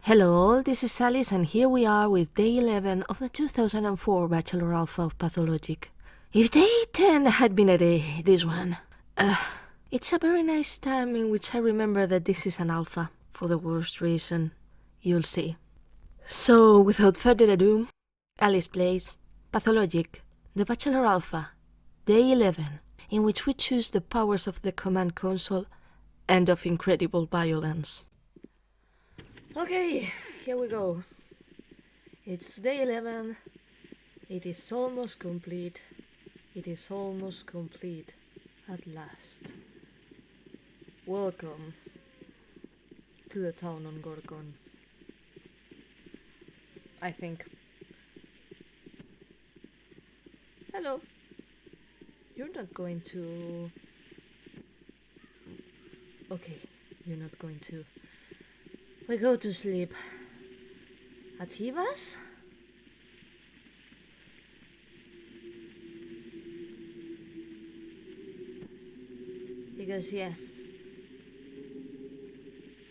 Hello all, this is Alys and here we are with day 11 of the 2004 Bachelor Alpha of Pathologic. If day 10 had been a day, this one. It's a very nice time in which I remember that this is an alpha, for the worst reason. You'll see. So, without further ado, Alys plays Pathologic, the Bachelor Alpha, day 11, in which we choose the powers of the command console and of incredible violence. Okay, here we go. It's day 11. It is almost complete. It is almost complete at last. Welcome to the town on Gorgon. I think. Hello. You're not going to... Okay, you're not going to... We go to sleep. At Hivas? Because, yeah,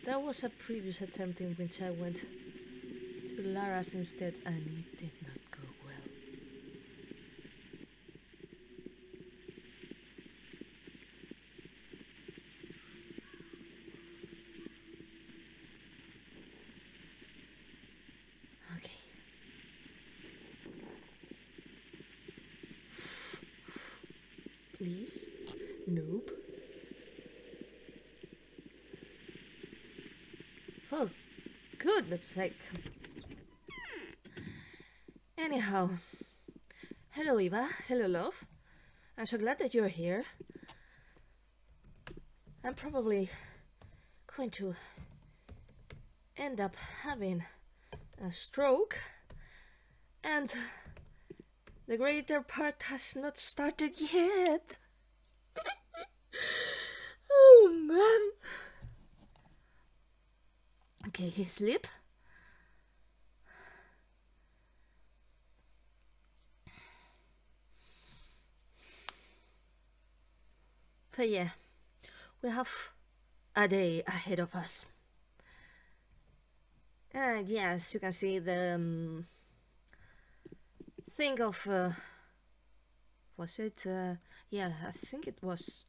there was a previous attempt in which I went to Lara's instead and it did not go well. Okay. Please? Nope. Oh, goodness sake. Anyhow, hello Eva, hello love. I'm so glad that you're here. I'm probably going to end up having a stroke, and the greater part has not started yet. Oh man. Okay, sleep. But yeah, we have a day ahead of us. And yeah, as you can see, the thing of was it? Yeah, I think it was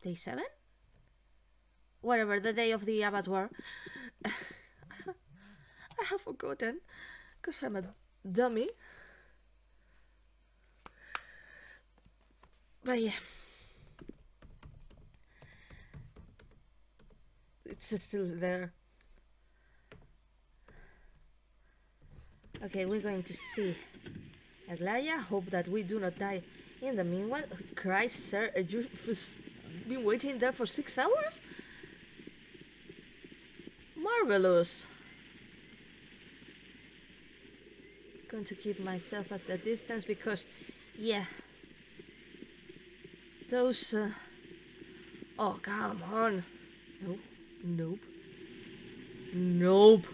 day 7. Whatever, the day of the abattoir. I have forgotten, because I'm a dummy. But yeah. It's still there. Okay, we're going to see Aglaya. Hope that we do not die in the meanwhile. Christ, sir, you've been waiting there for 6 hours? Marvelous. Going to keep myself at a distance because, yeah, those. Oh, come on. Nope. Nope. Nope.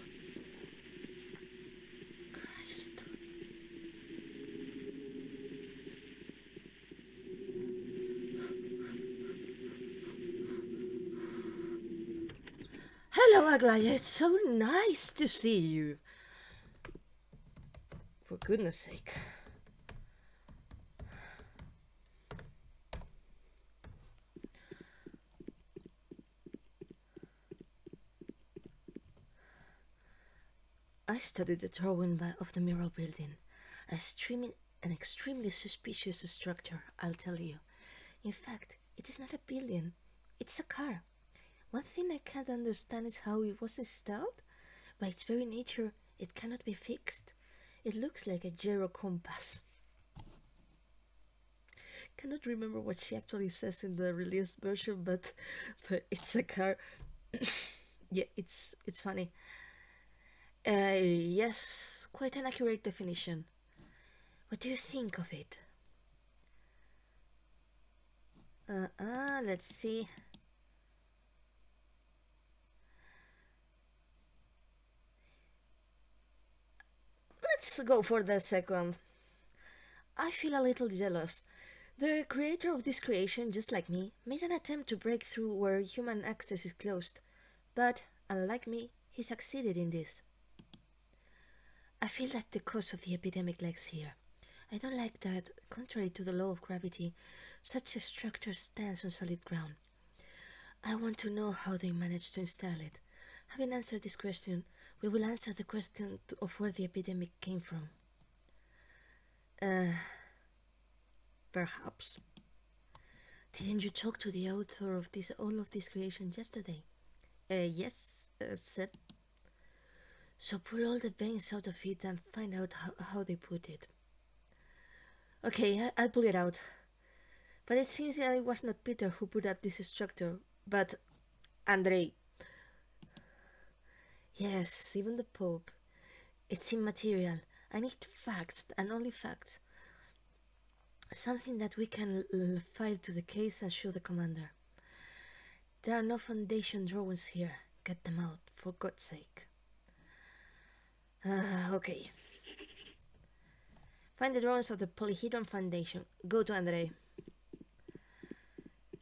Christ. Hello, Aglaya. It's so nice to see you. For goodness sake. I studied the drawing of the mural building. An extremely suspicious structure, I'll tell you. In fact, it is not a building, it's a car. One thing I can't understand is how it was installed. By its very nature, it cannot be fixed. It looks like a gyro compass. Cannot remember what she actually says in the released version, but it's a car. Yeah, it's funny. Yes, quite an accurate definition. What do you think of it? Let's see. Let's go for the second. I feel a little jealous. The creator of this creation, just like me, made an attempt to break through where human access is closed. But, unlike me, he succeeded in this. I feel that the cause of the epidemic lies here. I don't like that, contrary to the law of gravity, such a structure stands on solid ground. I want to know how they managed to install it. Having answered this question, we will answer the question of where the epidemic came from. Perhaps. Didn't you talk to the author of all of this creation yesterday? Yes, said. So pull all the veins out of it and find out how they put it. Okay, I'll pull it out. But it seems that it was not Peter who put up this structure, but Andrei. Yes, even the Pope. It's immaterial. I need facts, and only facts. Something that we can file to the case and show the commander. There are no foundation drawings here. Get them out, for God's sake. Okay. Find the drawings of the Polyhedron Foundation. Go to Andrei.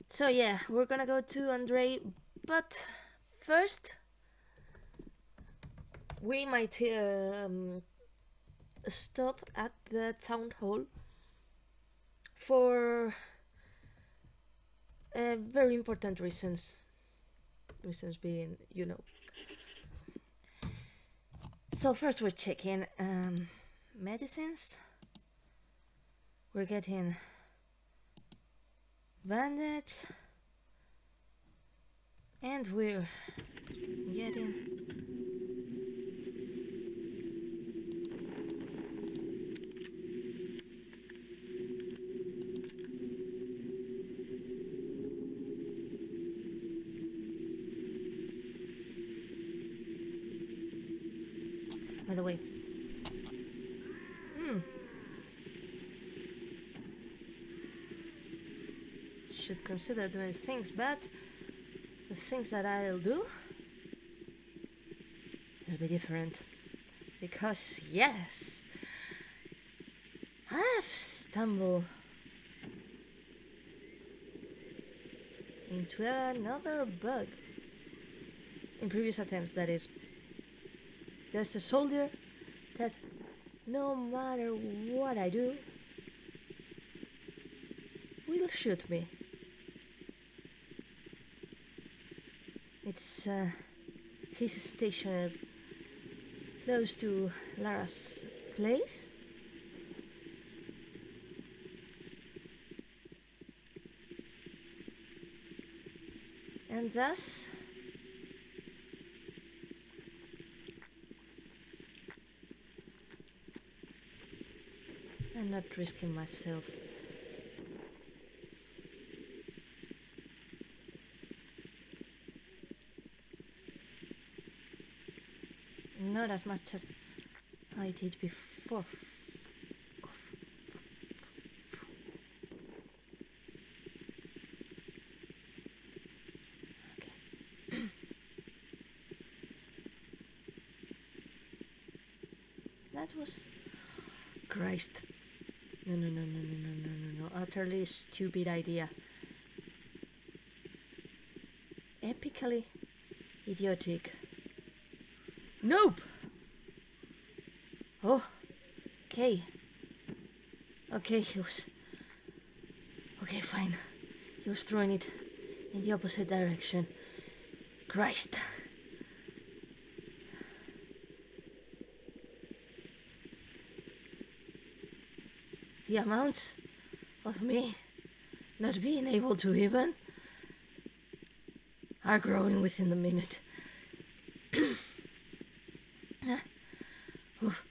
So yeah, we're gonna go to Andrei, but first we might stop at the town hall for very important reasons. Reasons being, you know. So first we're checking medicines. We're getting bandage, and we're getting by the way, should consider doing things, but the things that I'll do will be different, because yes, I've stumbled into another bug. In previous attempts, that is. There's a soldier that no matter what I do will shoot me. It's he's stationed close to Lara's place. And thus I'm not risking myself. Not as much as I did before. Okay. That was... Christ. No. Utterly stupid idea. Epically idiotic. Nope! Oh, okay. Okay, he was... Okay, fine. He was throwing it in the opposite direction. Christ. The amount of me not being able to even are growing within the minute.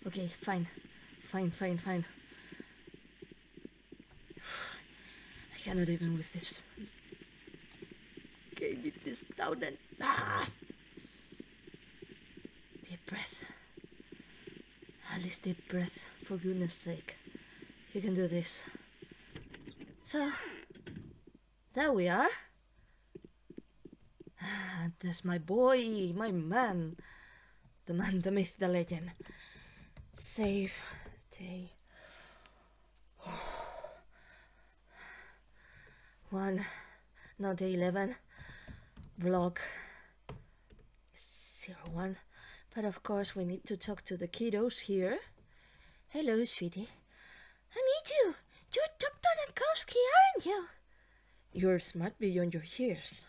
Okay, fine. I cannot even with this. Okay, get this down and... Deep breath. Alys, deep breath, for goodness sake. You can do this. So, there we are. There's my boy, my man. The man, the myth, the legend. Save day 1, not day 11. Block 01. But of course, we need to talk to the kiddos here. Hello, sweetie. I need you. You're Dr. Dankowski, aren't you? You're smart beyond your years.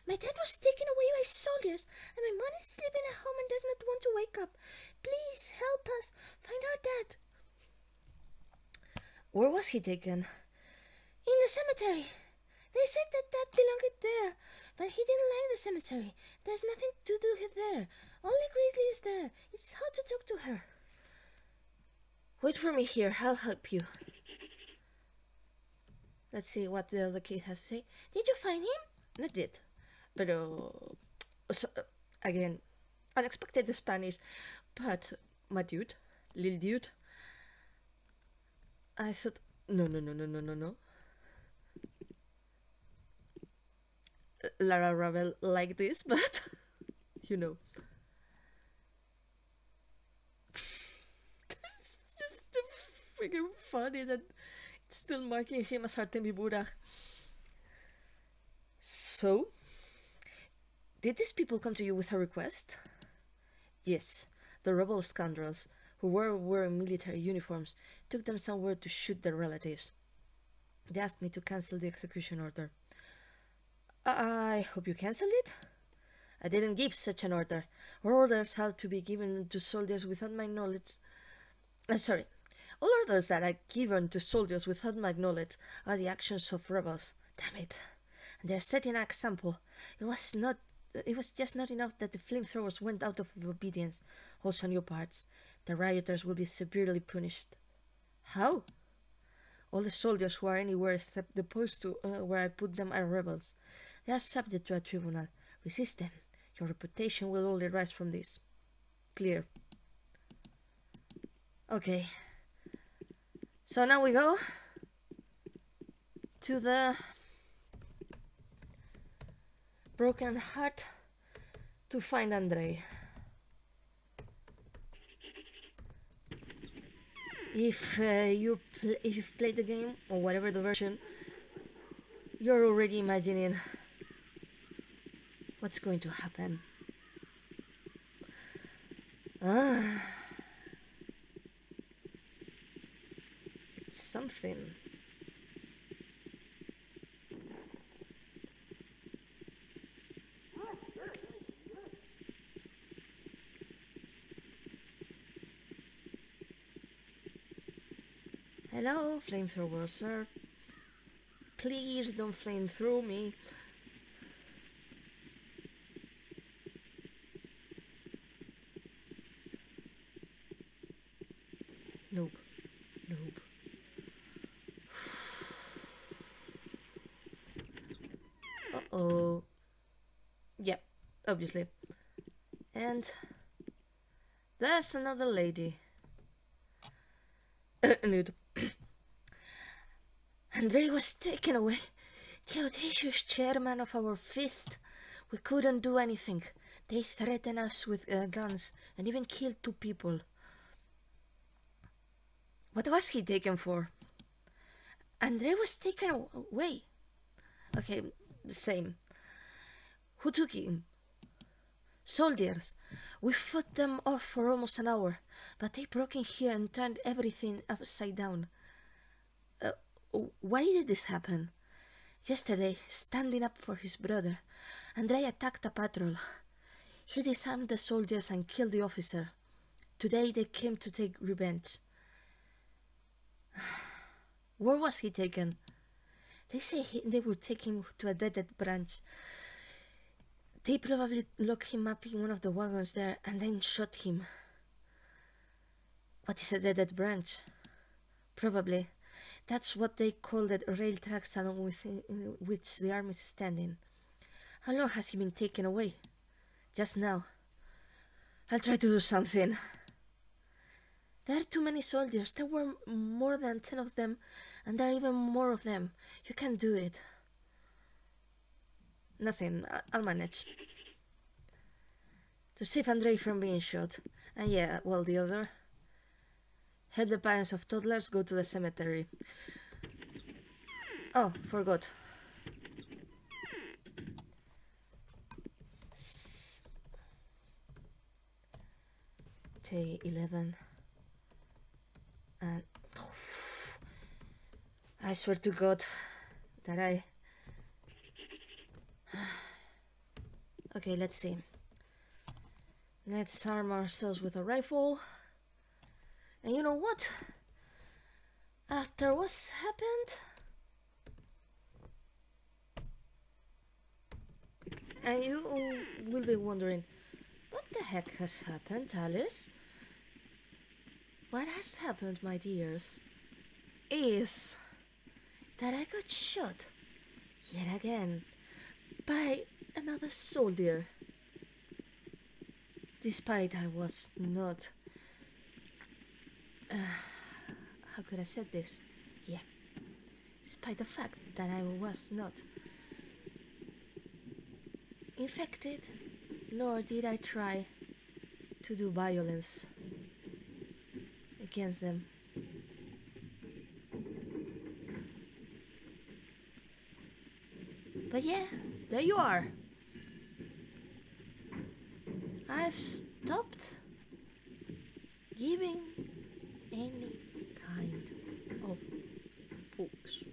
My dad was taken away by soldiers, and my mom is sleeping at home and does not want to wake up. Please help us find our dad. Where was he taken? In the cemetery. They said that Dad belonged there, but he didn't like the cemetery. There's nothing to do there. Only Grizzly is there. It's hard to talk to her. Wait for me here. I'll help you. Let's see what the other kid has to say. Did you find him? Not yet. But, again, unexpected Spanish. But, my dude, little dude, I thought, no. Lara Ravel like this, but, you know. This is just freaking funny that it's still marking him as Artemi Burak. So, did these people come to you with a request? Yes, the rebel scoundrels, who were wearing military uniforms, took them somewhere to shoot their relatives. They asked me to cancel the execution order. I hope you cancelled it? I didn't give such an order. Our orders had to be given to soldiers without my knowledge. All orders that are given to soldiers without my knowledge are the actions of rebels. Damn it. And they're setting an example. It was just not enough that the flamethrowers went out of obedience. Also on your parts. The rioters will be severely punished. How? All the soldiers who are anywhere except the post where I put them are rebels. They are subject to a tribunal. Resist them. Your reputation will only rise from this. Clear. Okay. So now we go to the broken heart to find Andre. If you've played the game, or whatever the version, you're already imagining what's going to happen. It's something. Hello, flamethrower, sir. Please don't flame through me. Nope. Uh-oh. Yep, obviously. And there's another lady. Nude. Andre was taken away. The audacious chairman of our fist. We couldn't do anything. They threatened us with guns and even killed 2 people. What was he taken for? Andre was taken away. Okay, the same. Who took him? Soldiers. We fought them off for almost an hour, but they broke in here and turned everything upside down. Why did this happen? Yesterday, standing up for his brother, Andre attacked a patrol. He disarmed the soldiers and killed the officer. Today they came to take revenge. Where was he taken? They say they will take him to a dead branch. They probably locked him up in one of the wagons there and then shot him. What is a dead branch? Probably. That's what they call the rail tracks along with which the army is standing. How long has he been taken away? Just now. I'll try to do something. There are too many soldiers. There were more than 10 of them, and there are even more of them. You can't do it. Nothing. I'll manage. To save Andre from being shot. And yeah, well, the other. Help the parents of toddlers go to the cemetery. Oh, forgot. Day 11. And I swear to God that I... Okay, let's see. Let's arm ourselves with a rifle. And you know what? After what's happened... And you will be wondering, what the heck has happened, Alys? What has happened, my dears, is that I got shot yet again by another soldier. Despite I was not... how could I say this? Yeah. Despite the fact that I was not infected, nor did I try to do violence against them. But yeah, there you are. I've stopped giving any kind of books.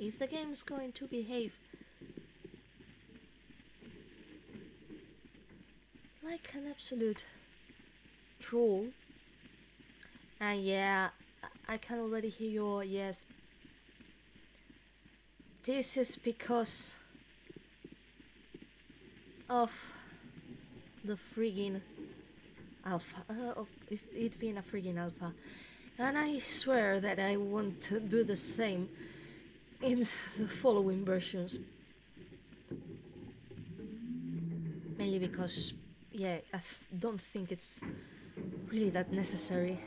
If the game's going to behave like an absolute troll, and yeah, I can already hear your yes. This is because of the friggin' alpha, of it being a friggin' alpha. And I swear that I won't do the same in the following versions. Mainly because, yeah, I don't think it's really that necessary.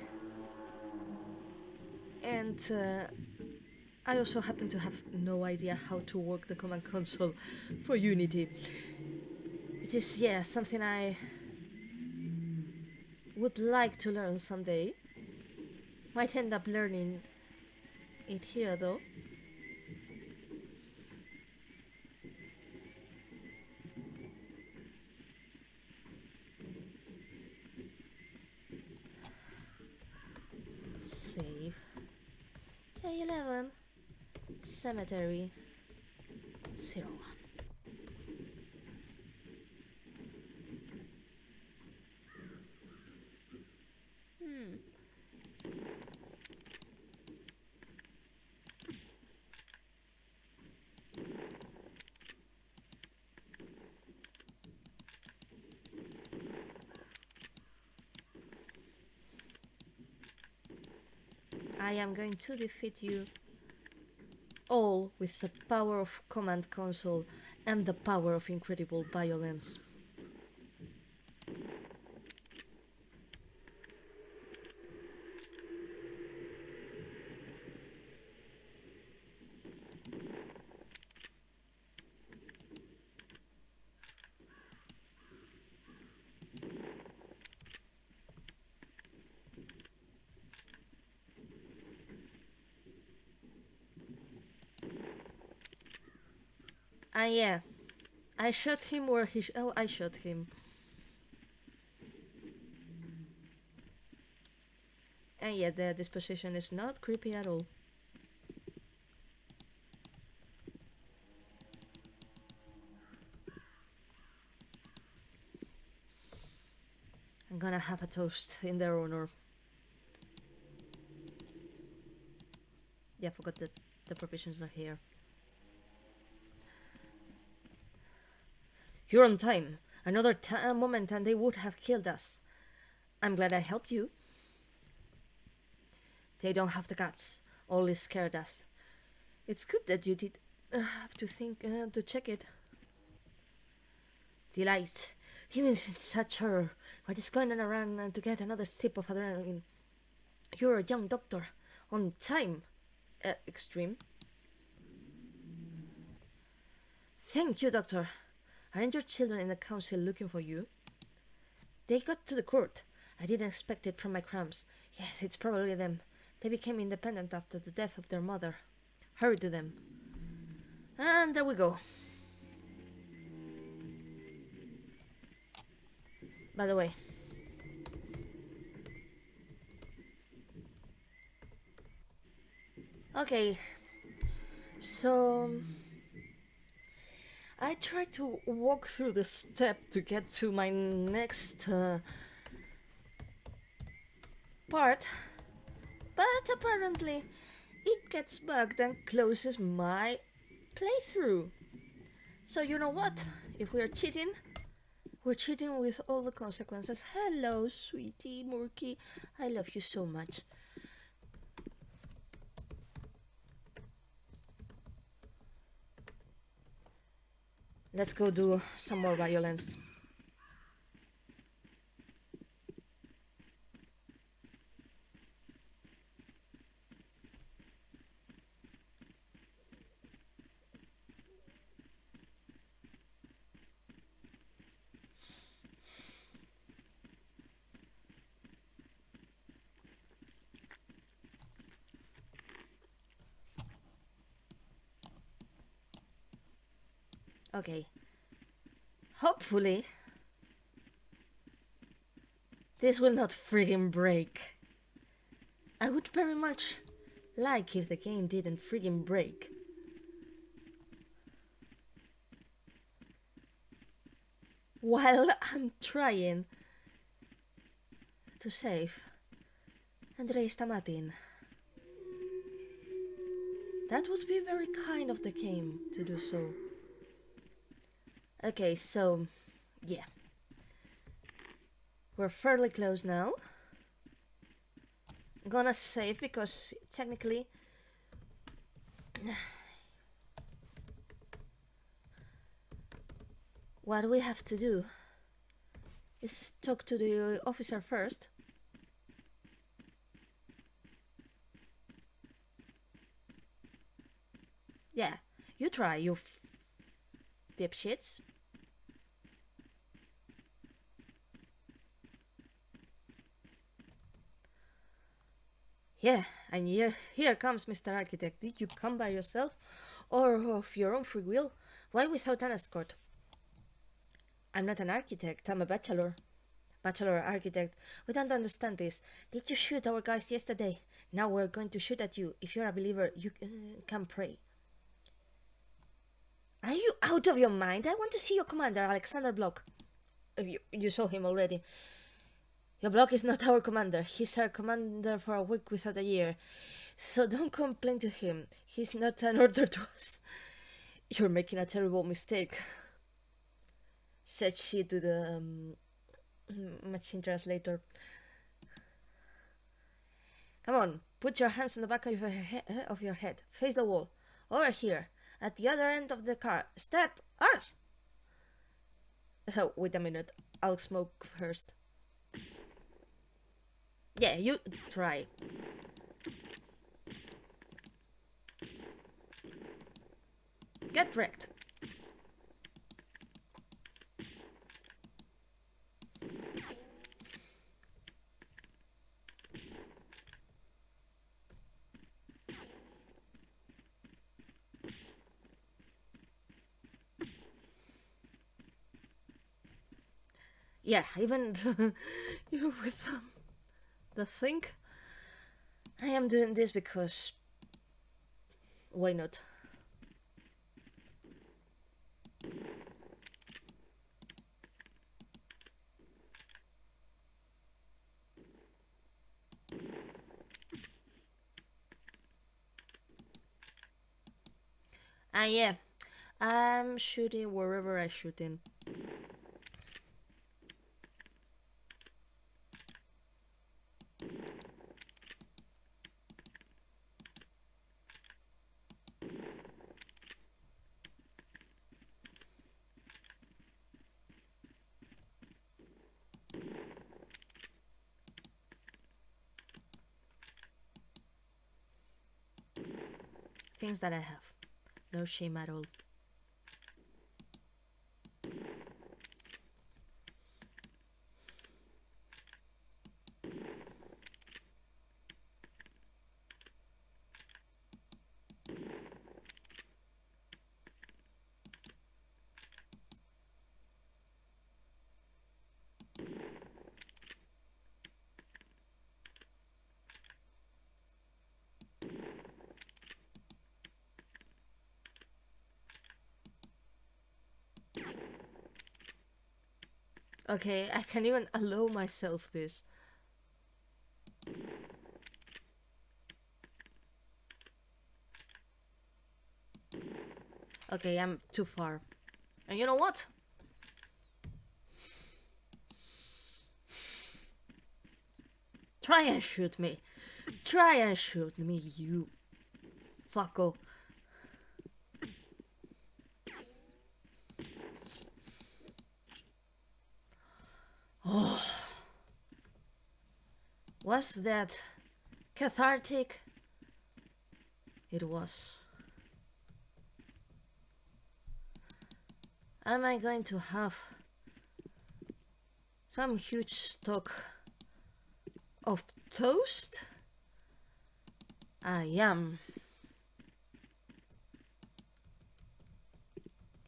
And I also happen to have no idea how to work the command console for Unity. It is, yeah, something I would like to learn someday. Might end up learning it here though. Save. Day 11. Cemetery. 01. I am going to defeat you all with the power of command console and the power of incredible violence. And yeah, I shot him where he I shot him. And yeah, the disposition is not creepy at all. I'm gonna have a toast in their honor. Yeah, I forgot that the provisions are here. You're on time. Another moment and they would have killed us. I'm glad I helped you. They don't have the guts. Only scared us. It's good that you did have to think to check it. Delight. Even in such horror. What is going on around to get another sip of adrenaline? You're a young doctor. On time. Extreme. Thank you, doctor. Aren't your children in the council looking for you? They got to the court. I didn't expect it from my cramps. Yes, it's probably them. They became independent after the death of their mother. Hurry to them. And there we go. By the way, okay, so I tried to walk through the step to get to my next part, but apparently it gets bugged and closes my playthrough. So you know what? If we're cheating with all the consequences. Hello, sweetie Murky. I love you so much. Let's go do some more violence. Okay. Hopefully, this will not friggin' break. I would very much like if the game didn't friggin' break. While I'm trying to save Andrei Stamatin. That would be very kind of the game to do so. Okay, so, yeah. We're fairly close now. I'm gonna save because technically what we have to do is talk to the officer first. Yeah, you try, you dipshits. Yeah, and here comes Mr. Architect. Did you come by yourself or of your own free will? Why without an escort? I'm not an architect, I'm a bachelor. Bachelor architect, we don't understand this. Did you shoot our guys yesterday? Now we're going to shoot at you. If you're a believer, you can pray. Are you out of your mind? I want to see your commander, Alexander Block. You saw him already. Your Block is not our commander. He's our commander for a week without a year. So don't complain to him. He's not an order to us. You're making a terrible mistake, said she to the machine translator. Come on, put your hands on the back of your head. Face the wall. Over here, at the other end of the car. Step, arch! Oh, wait a minute. I'll smoke first. Yeah, you try. Get wrecked. Yeah, even with the thing, I am doing this because why not? Yeah, I'm shooting wherever I shoot in. Things that I have. No shame at all. Okay, I can even allow myself this. Okay, I'm too far. And you know what? Try and shoot me. Try and shoot me, you fucko. Oh. Was that cathartic? It was. Am I going to have some huge stock of toast? I am.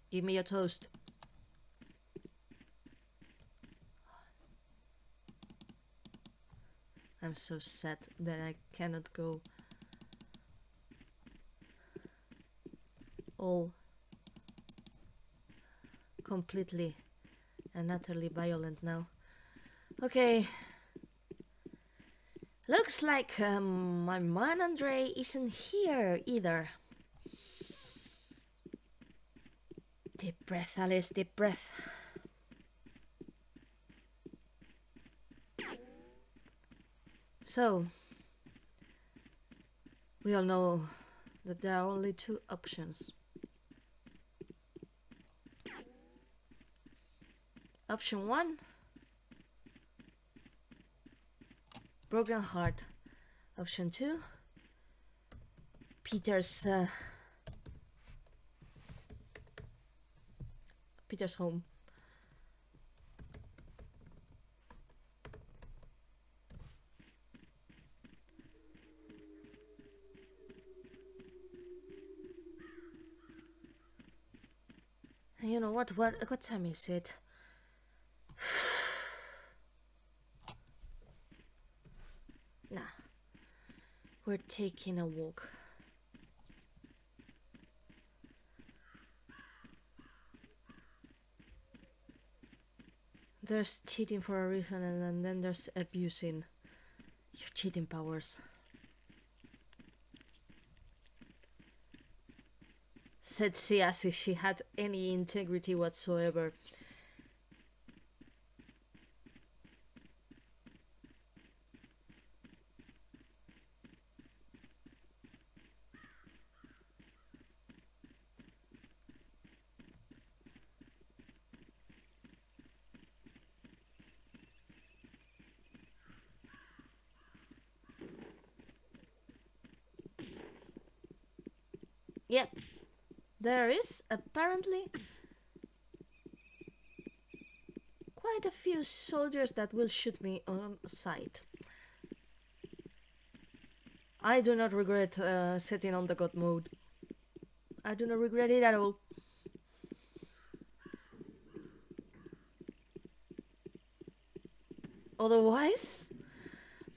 Give me your toast. I'm so sad that I cannot go all completely and utterly violent now. Okay. Looks like my man Andre isn't here either. Deep breath, Alys, deep breath. So, we all know that there are only two options. Option 1, broken heart. Option 2, Peter's home. You know what time is it? Nah. We're taking a walk. There's cheating for a reason, and then there's abusing your cheating powers. Said she as if she had any integrity whatsoever. Yep, there is apparently quite a few soldiers that will shoot me on sight. I do not regret setting on the god mode. I do not regret it at all. Otherwise,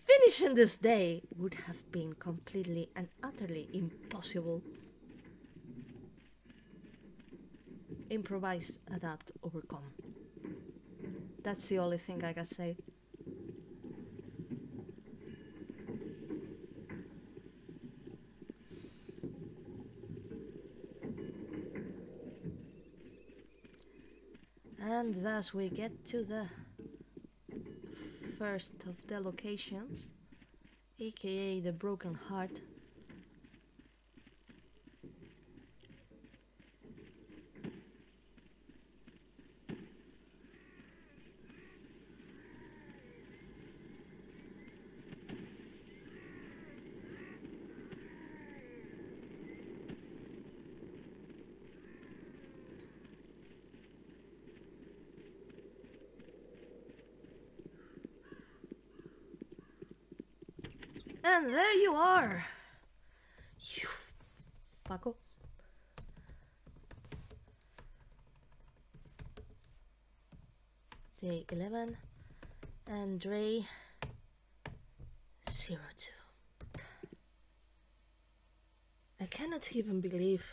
finishing this day would have been completely and utterly impossible. Improvise, adapt, overcome. That's the only thing I can say. And thus we get to the first of the locations, aka the Broken Heart. And there you are! You fucko. Day 11, Andre 02. I cannot even believe.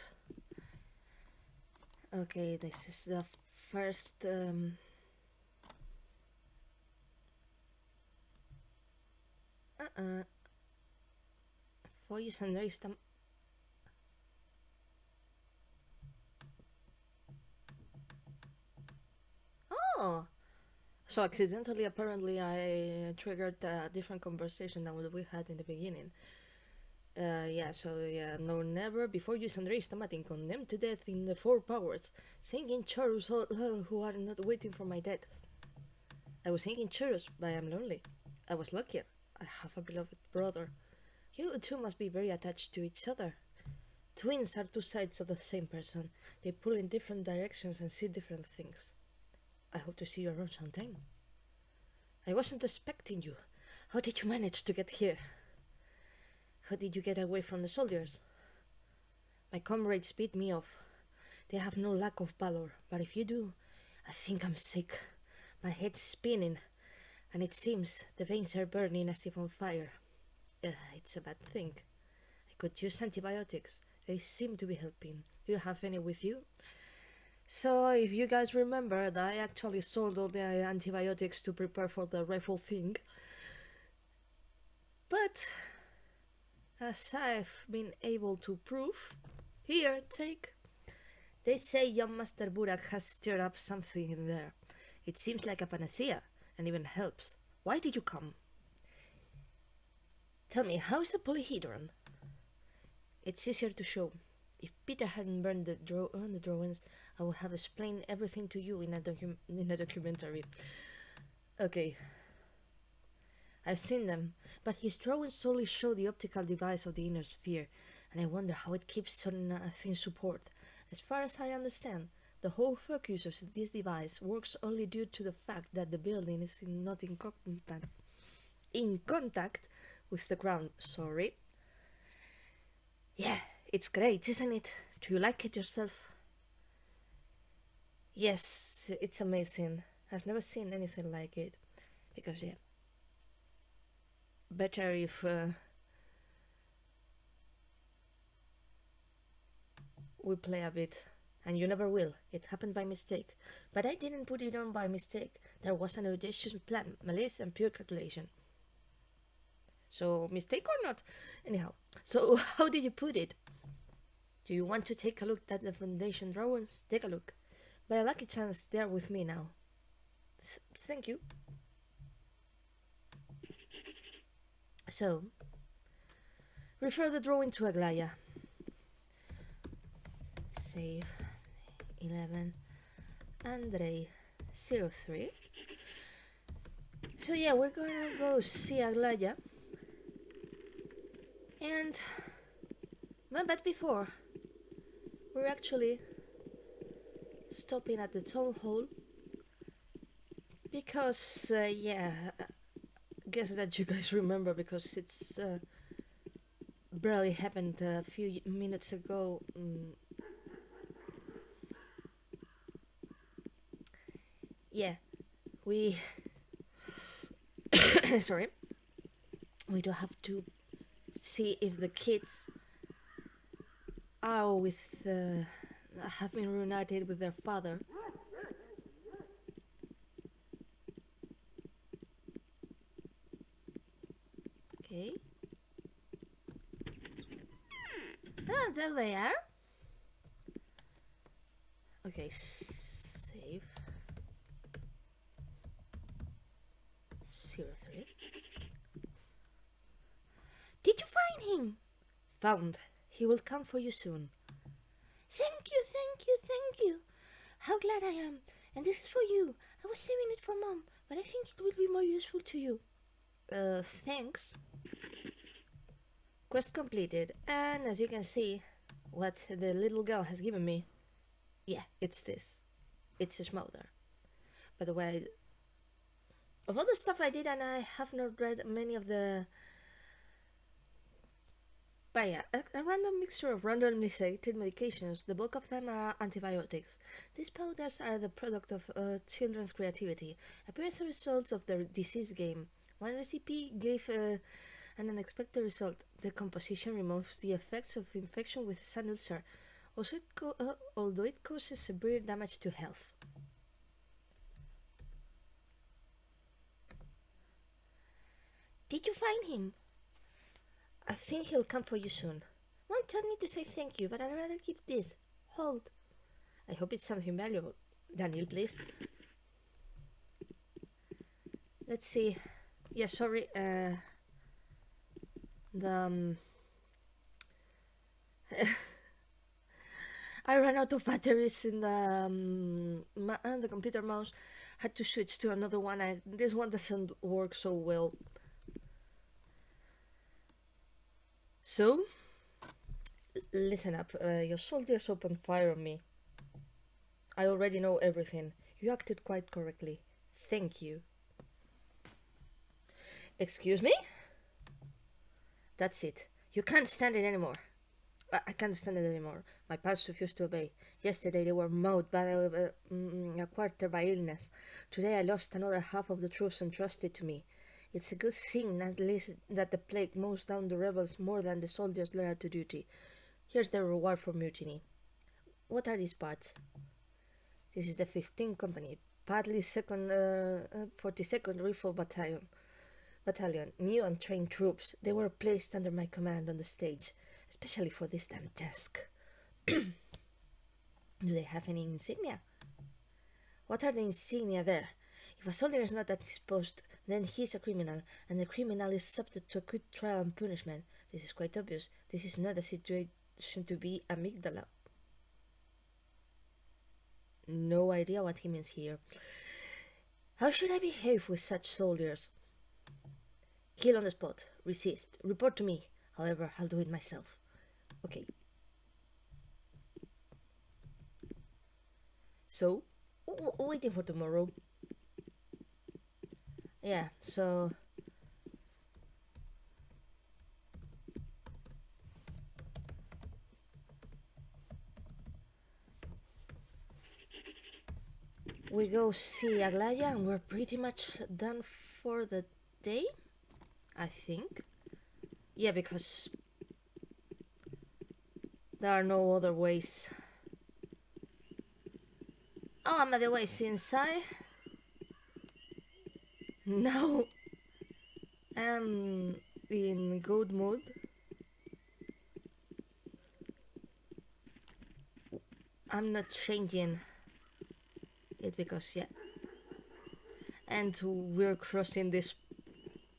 Okay, this is the first For you understand. Oh! So accidentally, apparently, I triggered a different conversation than what we had in the beginning. No, never before you underestimate and condemned to death in the four powers, singing chorus who are not waiting for my death. I was singing chorus, but I am lonely. I was luckier. I have a beloved brother. You two must be very attached to each other. Twins are two sides of the same person. They pull in different directions and see different things. I hope to see you around sometime. I wasn't expecting you. How did you manage to get here? How did you get away from the soldiers? My comrades beat me off. They have no lack of valor, but if you do, I think I'm sick. My head's spinning, and it seems the veins are burning as if on fire. It's a bad thing. I could use antibiotics. They seem to be helping. Do you have any with you? So, if you guys remember, I actually sold all the antibiotics to prepare for the rifle thing. But, as I've been able to prove, here, take. They say young Master Burak has stirred up something in there. It seems like a panacea, and even helps. Why did you come? Tell me, how is the polyhedron? It's easier to show. If Peter hadn't burned the drawings, I would have explained everything to you in a documentary. Okay. I've seen them, but his drawings solely show the optical device of the inner sphere, and I wonder how it keeps certain things support. As far as I understand, the whole focus of this device works only due to the fact that the building is not in contact with the ground. Sorry. Yeah, it's great, isn't it? Do you like it yourself? Yes, it's amazing. I've never seen anything like it. Because, yeah. Better if we play a bit. And you never will. It happened by mistake. But I didn't put it on by mistake. There was an audacious plan, malice, and pure calculation. So, mistake or not? Anyhow, so how did you put it? Do you want to take a look at the foundation drawings? Take a look. By a lucky chance, they are with me now. Thank you. So, refer the drawing to Aglaya. Save 11 Andrei 03. So yeah, we're gonna go see Aglaya. And but before, we're actually stopping at the town hall because guess that you guys remember because it's barely happened a few minutes ago. Yeah, we sorry, we do have to see if the kids are have been reunited with their father. Okay. Ah, there they are. Okay, save 03. Did you find him? Found. He will come for you soon. Thank you, thank you, thank you. How glad I am. And this is for you. I was saving it for Mom, but I think it will be more useful to you. Thanks. Quest completed. And as you can see, what the little girl has given me. Yeah, it's this. It's a smolder. By the way, of all the stuff I did, and I have not read many of the... But yeah, a random mixture of randomly selected medications. The bulk of them are antibiotics. These powders are the product of children's creativity, appear as a result of their disease game. One recipe gave an unexpected result. The composition removes the effects of infection with sun ulcer, although it causes severe damage to health. Did you find him? I think he'll come for you soon. Mom told me to say thank you, but I'd rather keep this. Hold. I hope it's something valuable. Daniel, please. Let's see. Yeah, sorry. I ran out of batteries in the computer mouse. Had to switch to another one. This one doesn't work so well. So, listen up. Your soldiers opened fire on me. I already know everything. You acted quite correctly. Thank you. Excuse me? That's it. You can't stand it anymore. I can't stand it anymore. My pals refuse to obey. Yesterday they were mowed by a quarter by illness. Today I lost another half of the troops entrusted to me. It's a good thing at least that the plague mows down the rebels more than the soldiers loyal to duty. Here's the reward for mutiny. What are these parts? This is the 15th Company, partly 42nd Rifle Battalion, new and trained troops. They were placed under my command on the stage, especially for this damn task. Do they have any insignia? What are the insignia there? If a soldier is not at his post, then he's a criminal, and the criminal is subject to a quick trial and punishment. This is quite obvious. This is not a situation to be amygdala. No idea what he means here. How should I behave with such soldiers? Kill on the spot. Resist. Report to me. However, I'll do it myself. Okay. So, waiting for tomorrow. Yeah, so... we go see Aglaya and we're pretty much done for the day, I think. Yeah, because there are no other ways. Oh, I'm at the ways inside. Now I'm in good mood. I'm not changing it because, yeah. And we're crossing this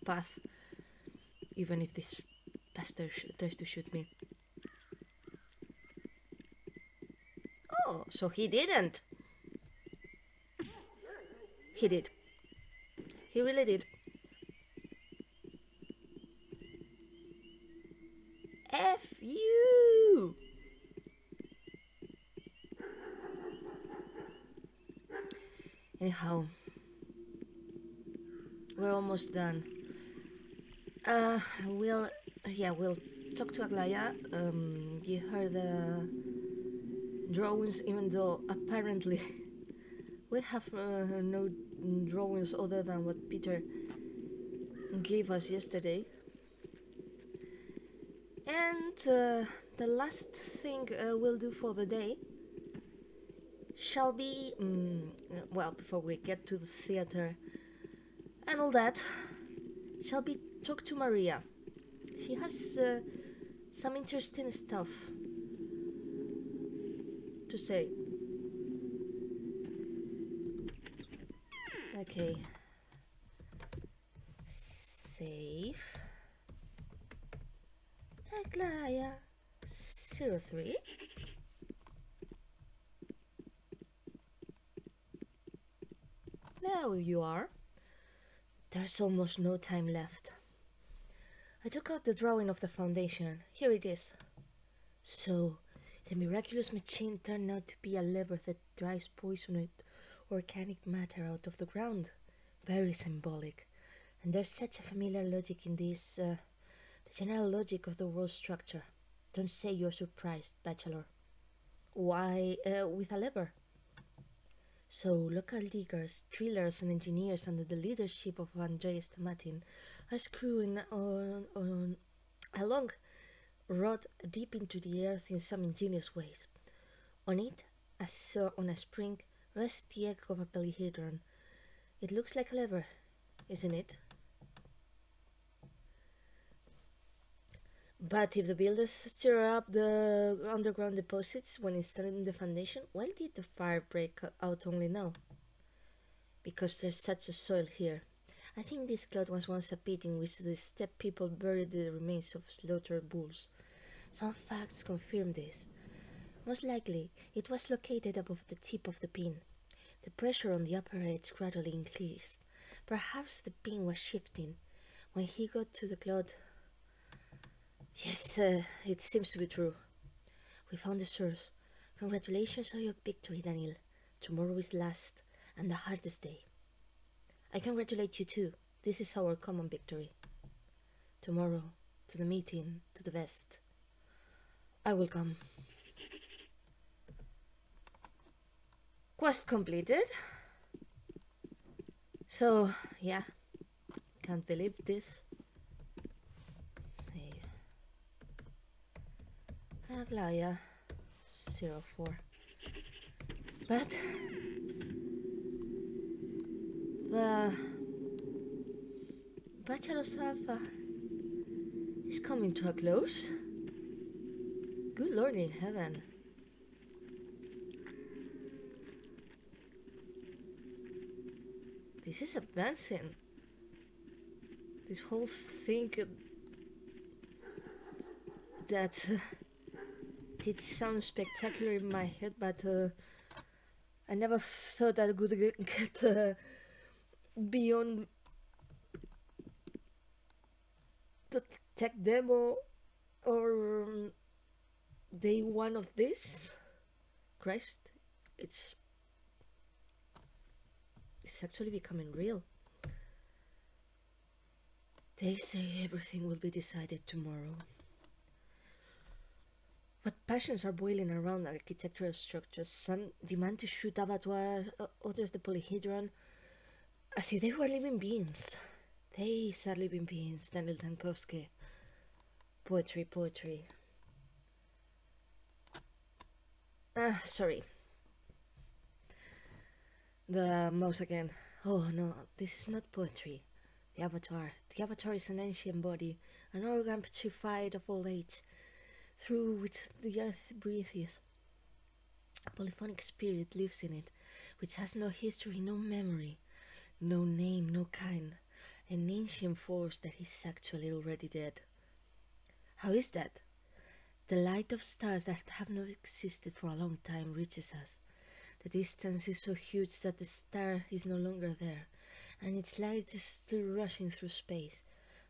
path, even if this bastard tries to shoot me. Oh, so he didn't. He did. He really did. F you! Anyhow, we're almost done. We'll talk to Aglaya, give her the drawings, even though apparently we have no drawings other than what Peter gave us yesterday. And the last thing we'll do for the day shall be, well, before we get to the theater and all that, shall be talk to Maria. She has some interesting stuff to say. Okay. Save. Aglaya 03. There you are. There's almost no time left. I took out the drawing of the foundation. Here it is. So, the miraculous machine turned out to be a lever that drives poisoned organic matter out of the ground. Very symbolic. And there's such a familiar logic in this, the general logic of the world structure. Don't say you're surprised, Bachelor. Why, with a lever? So, local diggers, drillers and engineers under the leadership of Andreas Tamatin are screwing on a long rod deep into the earth in some ingenious ways. On it, on a spring, rests the egg of a polyhedron. It looks like a lever, isn't it? But if the builders stir up the underground deposits when installing the foundation, why did the fire break out only now? Because there's such a soil here. I think this cloud was once a pit in which the steppe people buried the remains of slaughtered bulls. Some facts confirm this. Most likely, it was located above the tip of the pin. The pressure on the upper edge gradually increased. Perhaps the pin was shifting. When he got to the cloud... Yes, it seems to be true. We found the source. Congratulations on your victory, Daniel. Tomorrow is last and the hardest day. I congratulate you too. This is our common victory. Tomorrow, to the meeting, to the best. I will come. Quest completed. So, yeah. Can't believe this. Save. Aglaya 04. But the Bachelor Alpha is coming to a close. Good Lord in heaven. This is advancing. This whole thing that did sound spectacular in my head, but I never thought I would get beyond the tech demo or day one of this. Christ, it's actually becoming real. They say everything will be decided tomorrow. What passions are boiling around architectural structures? Some demand to shoot abattoirs, others the polyhedron, as if they were living beings. They are living beings, Daniel Tankowski. Poetry, poetry. Sorry. The mouse again. Oh no, this is not poetry. The Avatar. The Avatar is an ancient body, an organ petrified of old age, through which the earth breathes. A polyphonic spirit lives in it, which has no history, no memory, no name, no kind. An ancient force that is actually already dead. How is that? The light of stars that have not existed for a long time reaches us. The distance is so huge that the star is no longer there, and its light is still rushing through space.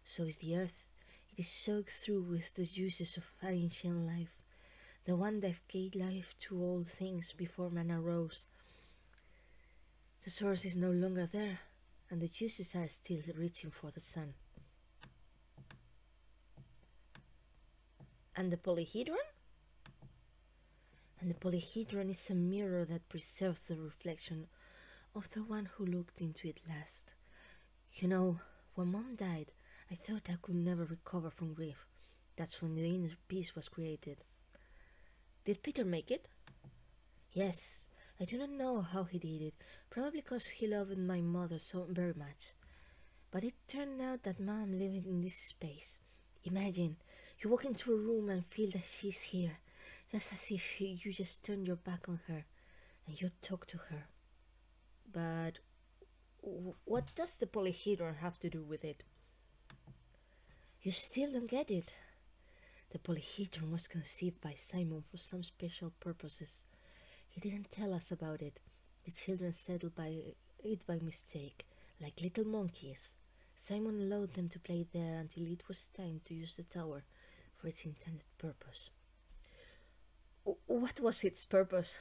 So is the earth. It is soaked through with the juices of ancient life, the one that gave life to all things before man arose. The source is no longer there, and the juices are still reaching for the sun. And the polyhedron? And the polyhedron is a mirror that preserves the reflection of the one who looked into it last. You know, when Mom died, I thought I could never recover from grief. That's when the inner peace was created. Did Peter make it? Yes. I do not know how he did it, probably because he loved my mother so very much. But it turned out that Mom lived in this space. Imagine, you walk into a room and feel that she's here, just as if you just turn your back on her and you talk to her. But what does the polyhedron have to do with it? You still don't get it. The polyhedron was conceived by Simon for some special purposes. He didn't tell us about it. The children settled it by mistake, like little monkeys. Simon allowed them to play there until it was time to use the tower for its intended purpose. What was its purpose?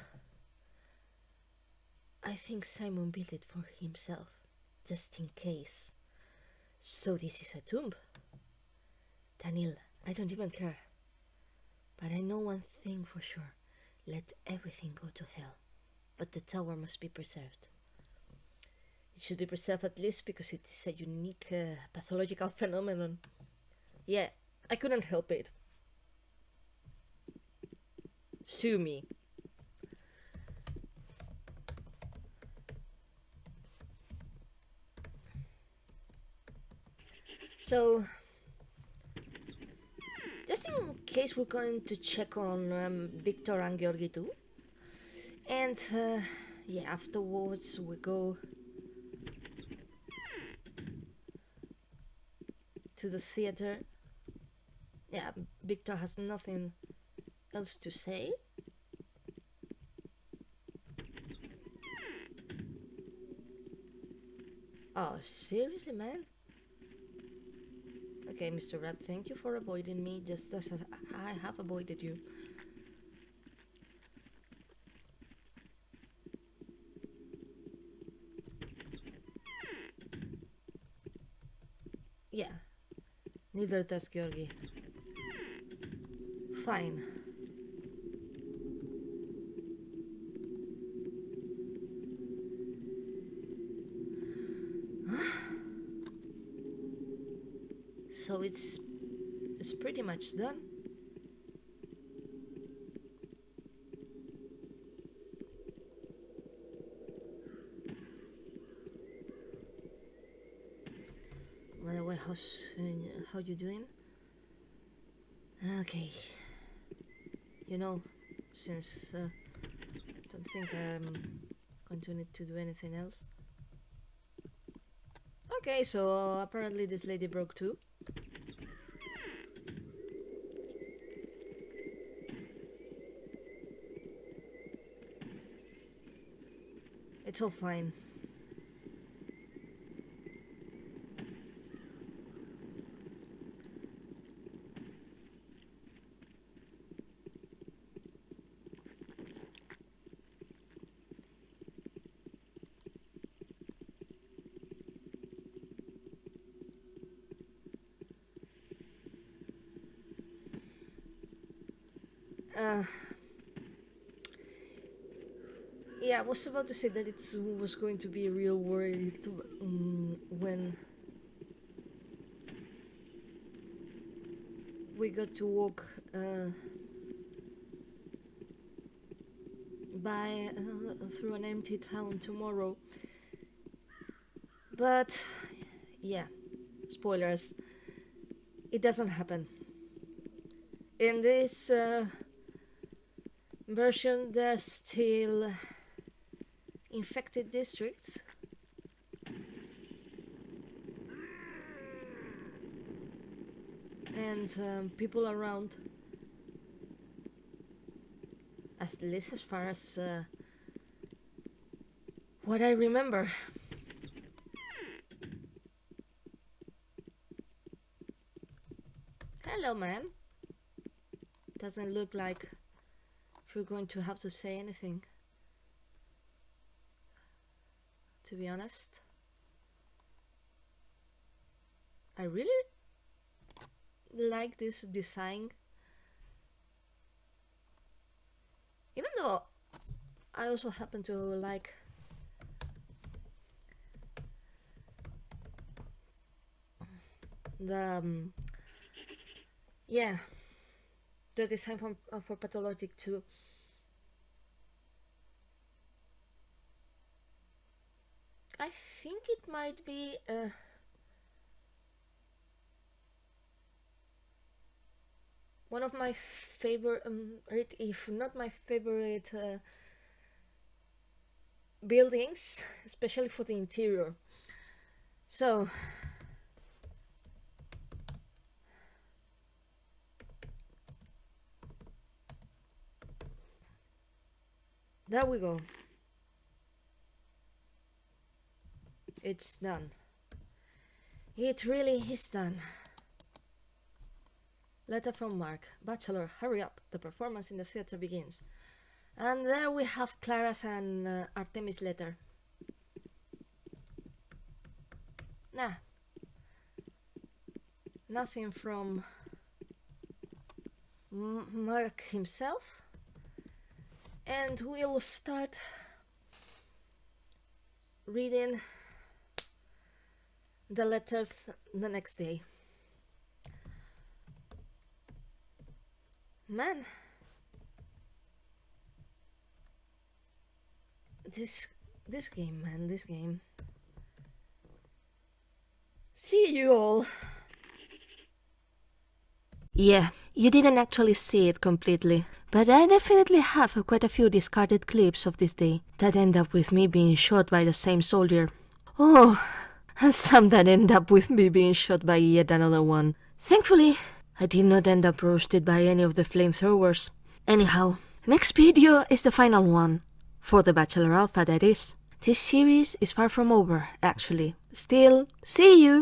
I think Simon built it for himself, just in case. So this is a tomb? Daniel, I don't even care. But I know one thing for sure. Let everything go to hell. But the tower must be preserved. It should be preserved at least because it is a unique pathological phenomenon. Yeah, I couldn't help it. Sue me. So, just in case we're going to check on Victor and Georgi too. And yeah, afterwards we go to the theater. Yeah, Victor has nothing else to say. Oh, seriously, man? Okay, Mr. Rat, thank you for avoiding me just as I have avoided you. Yeah, neither does Georgi. Fine. So it's pretty much done. By the way, how you doing? Okay. You know, since I don't think I'm going to need to do anything else. Okay, so apparently this lady broke too. It's all fine. Yeah, I was about to say that it was going to be real worried when we got to walk by through an empty town tomorrow. But yeah, spoilers, it doesn't happen. In this version, there's still infected districts. And people around, at least as far as what I remember. Hello, man. Doesn't look like you're going to have to say anything, to be honest. I really like this design, even though I also happen to like the yeah, the design for Pathologic too. I think it might be one of my favorite, if not my favorite, buildings, especially for the interior. So there we go. It's done. It really is done. Letter from Mark. Bachelor, hurry up. The performance in the theater begins. And there we have Clara's and Artemis' letter. Nah. Nothing from Mark himself. And we'll start reading the letters the next day. Man, this game, man, this game. See you all. Yeah, You didn't actually see it completely, but I definitely have quite a few discarded clips of this day that end up with me being shot by the same soldier. Oh, and some that end up with me being shot by yet another one. Thankfully, I did not end up roasted by any of the flamethrowers. Anyhow, next video is the final one. For the Bachelor Alpha, that is. This series is far from over, actually. Still, see you!